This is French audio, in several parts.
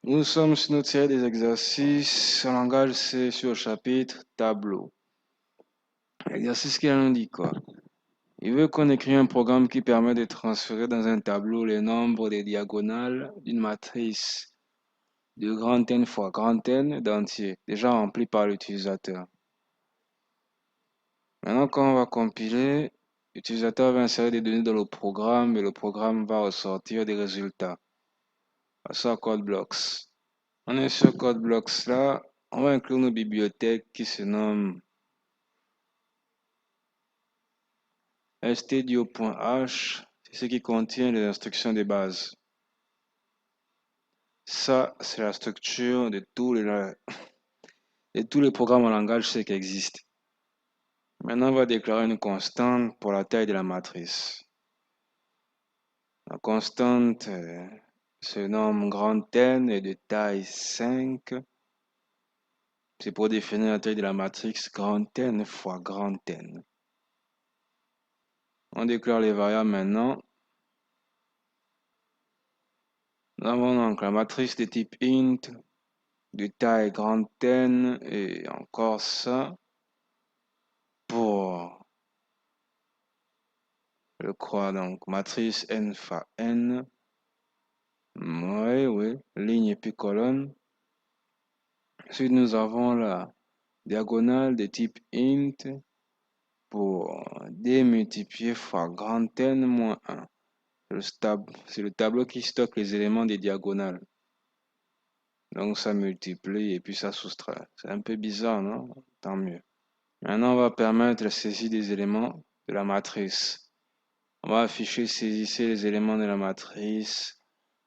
Nous sommes sur notre série des exercices en langage C sur le chapitre tableau. L'exercice qui nous dit quoi? Il veut qu'on écrive un programme qui permet de transférer dans un tableau les nombres des diagonales d'une matrice de grand N fois grand N d'entiers, déjà rempli par l'utilisateur. Maintenant, quand on va compiler, l'utilisateur va insérer des données dans le programme et le programme va ressortir des résultats. Ça, code blocks. On est sur code blocks là, on va inclure nos bibliothèques qui se nomment stdio.h, c'est ce qui contient les instructions de base. Ça, c'est la structure de tous les programmes en langage C qui existent. Maintenant, on va déclarer une constante pour la taille de la matrice. La constante se nomme grand N et de taille 5. C'est pour définir la taille de la matrice grand N fois grand N. On déclare les variables maintenant. Nous avons donc la matrice de type int de taille grand N et encore ça pour le croix. Donc matrice n fois n. Oui, ligne et puis colonne. Ensuite, nous avons la diagonale de type int pour d multiplié fois grand N moins 1. C'est le tableau qui stocke les éléments des diagonales. Donc ça multiplie et puis ça soustrait. C'est un peu bizarre, non? Tant mieux. Maintenant, on va permettre la saisie des éléments de la matrice. On va afficher, saisissez les éléments de la matrice.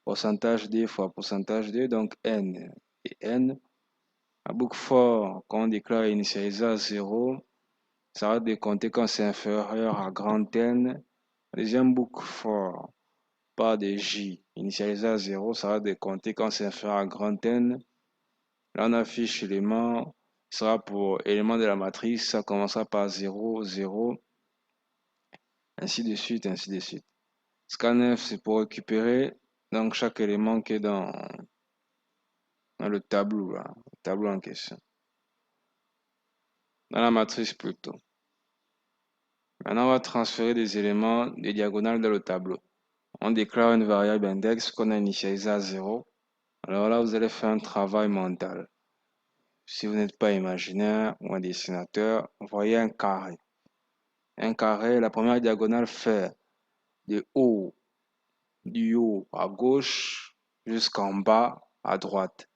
Pourcentage d fois pourcentage d, donc n. Et n, à boucle for, quand on déclare initialisé à 0, ça va décompter quand c'est inférieur à grand N. Deuxième boucle for, pas de j, initialisé à 0, ça va décompter quand c'est inférieur à grand N. Là, on affiche l'élément, sera pour élément de la matrice, ça commencera par 0, 0, ainsi de suite, ainsi de suite. Scanf, c'est pour récupérer donc chaque élément qui est dans le tableau, là, le tableau en question. Dans la matrice plutôt. Maintenant, on va transférer des éléments des diagonales dans le tableau. On déclare une variable index qu'on a initialisée à 0. Alors là, vous allez faire un travail mental. Si vous n'êtes pas imaginaire ou un dessinateur, voyez un carré. Un carré, la première diagonale fait du haut à gauche jusqu'en bas à droite.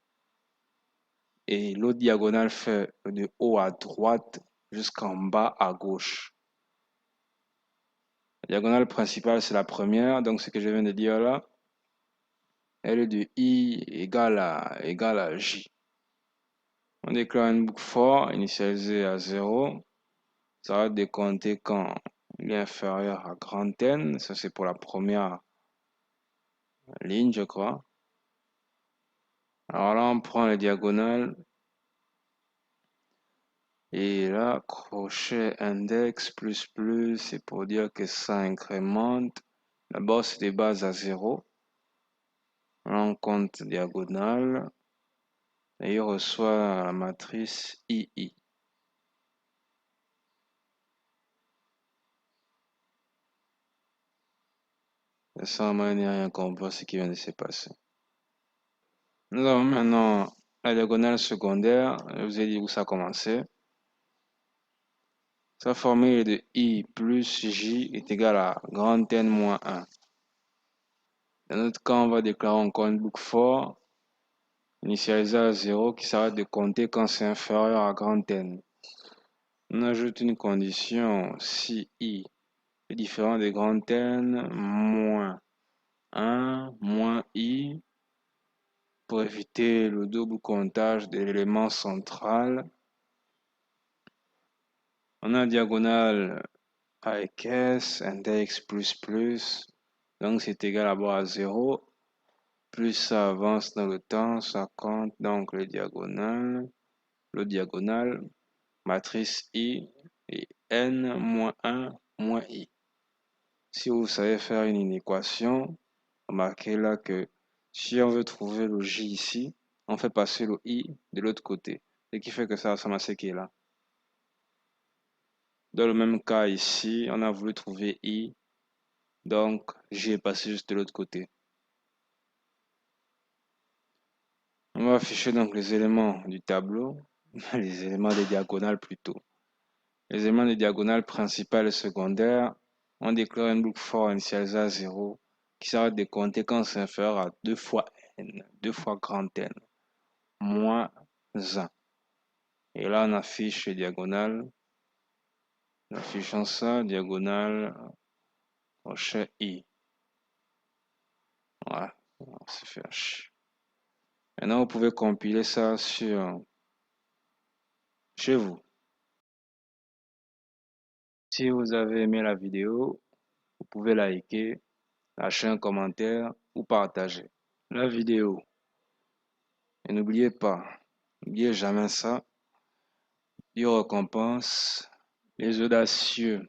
Et l'autre diagonale fait de haut à droite jusqu'en bas à gauche. La diagonale principale, c'est la première, donc ce que je viens de dire là, elle est de i égale à j. On déclare une boucle for initialisée à 0. Ça va décompter quand il est inférieur à grand N. Ça, c'est pour la première ligne, je crois. Alors là, on prend les diagonales. Et là, crochet index plus, c'est pour dire que ça incrémente. D'abord, c'est des bases à 0. Là, on compte diagonale. Et il reçoit la matrice II. Et ça, moi, je n'ai rien compris ce qui vient de se passer. Nous avons maintenant la diagonale secondaire. Je vous ai dit où ça a commencé. Sa formule de I plus J est égale à grand N moins 1. Dans notre cas, on va déclarer encore une boucle for initialisée à 0 qui s'arrête de compter quand c'est inférieur à grand N. On ajoute une condition si I est différent de grand N moins 1 moins I pour éviter le double comptage de l'élément central. On a diagonale avec S, index plus, donc c'est égal d'abord à 0. Plus ça avance dans le temps, ça compte donc le diagonal, matrice I et N moins 1 moins I. Si vous savez faire une inéquation, remarquez là que Si on veut trouver le J ici, on fait passer le I de l'autre côté. Ce qui fait que ça ressemble à ce qui est là. Dans le même cas ici, on a voulu trouver I, donc J est passé juste de l'autre côté. On va afficher donc les éléments du tableau, les éléments des diagonales plutôt. Les éléments des diagonales principales et secondaires, on déclare une boucle for initialisée à 0 qui s'arrête de compter quand c'est inférieur à 2 fois n, 2 fois grand N, moins 1. Et là, on affiche les diagonales. En affichant ça, diagonale, crochet I. Voilà, c'est fait. Maintenant, vous pouvez compiler ça chez vous. Si vous avez aimé la vidéo, vous pouvez liker, lâcher un commentaire ou partager la vidéo. Et n'oubliez jamais ça, Dieu récompense les audacieux.